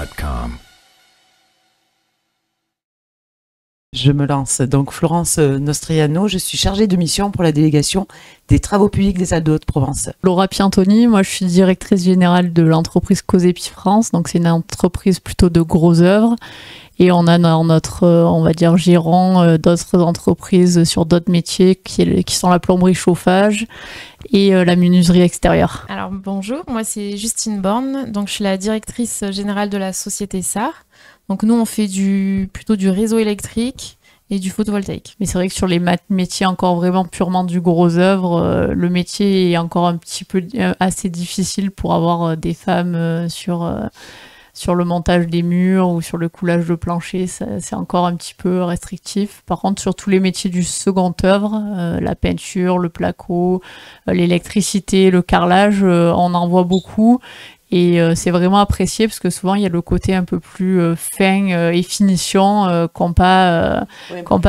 SoundCloud.com. Je me lance. Donc, Florence Nostriano, je suis chargée de mission pour la délégation des travaux publics des Alpes de Haute-Provence. Laura Piantoni, moi je suis directrice générale de l'entreprise Cosepi France, donc c'est une entreprise plutôt de gros œuvres. Et on a dans notre, on va dire, giron d'autres entreprises sur d'autres métiers qui sont la plomberie chauffage et la menuiserie extérieure. Alors bonjour, moi c'est Justine Borne, donc je suis la directrice générale de la société SAR. Donc nous on fait plutôt du réseau électrique et du photovoltaïque. Mais c'est vrai que sur les métiers encore vraiment purement du gros œuvre, le métier est encore un petit peu assez difficile pour avoir des femmes sur le montage des murs ou sur le coulage de plancher, c'est encore un petit peu restrictif. Par contre, sur tous les métiers du second œuvre, la peinture, le placo, l'électricité, le carrelage, on en voit beaucoup. Et c'est vraiment apprécié parce que souvent il y a le côté un peu plus fin et finition qu'ont pas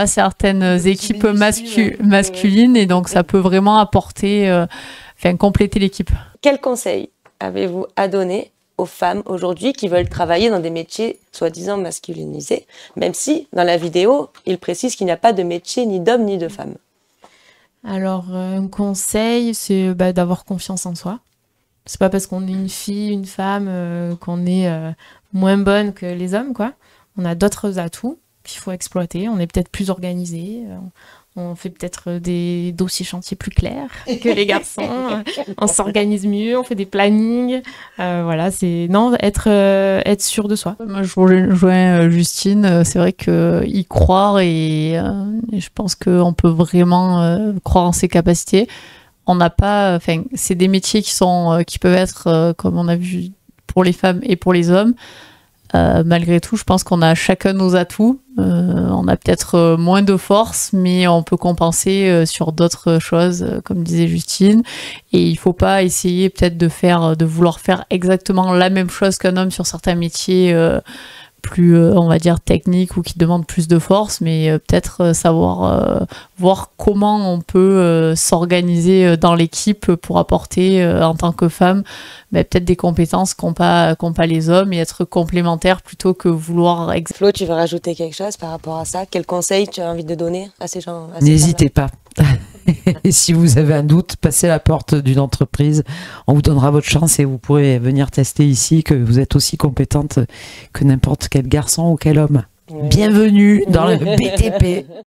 certaines équipes masculines, et donc ça peut vraiment apporter, compléter l'équipe. Quel conseil avez-vous à donner aux femmes aujourd'hui qui veulent travailler dans des métiers soi-disant masculinisés, même si dans la vidéo il précise qu'il n'y a pas de métier ni d'hommes ni de femmes? Alors un conseil, c'est d'avoir confiance en soi. C'est pas parce qu'on est une fille, une femme, qu'on est moins bonne que les hommes, quoi. On a d'autres atouts qu'il faut exploiter. On est peut-être plus organisé. On fait peut-être des dossiers chantiers plus clairs que les garçons. On s'organise mieux, on fait des plannings. Voilà, c'est être sûr de soi. Moi, je rejoins Justine. C'est vrai y croire et je pense qu'on peut vraiment croire en ses capacités. On n'a pas, c'est des métiers qui peuvent être, comme on a vu, pour les femmes et pour les hommes. Malgré tout, je pense qu'on a chacun nos atouts. On a peut-être moins de force, mais on peut compenser sur d'autres choses, comme disait Justine. Et il ne faut pas essayer peut-être de vouloir faire exactement la même chose qu'un homme sur certains métiers plus, on va dire, techniques ou qui demandent plus de force, mais peut-être savoir voir comment on peut s'organiser dans l'équipe pour apporter, en tant que femme, peut-être des compétences qu'ont pas les hommes et être complémentaires plutôt que vouloir... Flo, tu veux rajouter quelque chose par rapport à ça? Quel conseil tu as envie de donner à ces gens? N'hésitez pas. Et si vous avez un doute, passez à la porte d'une entreprise, on vous donnera votre chance et vous pourrez venir tester ici que vous êtes aussi compétente que n'importe quel garçon ou quel homme. Bienvenue dans le BTP.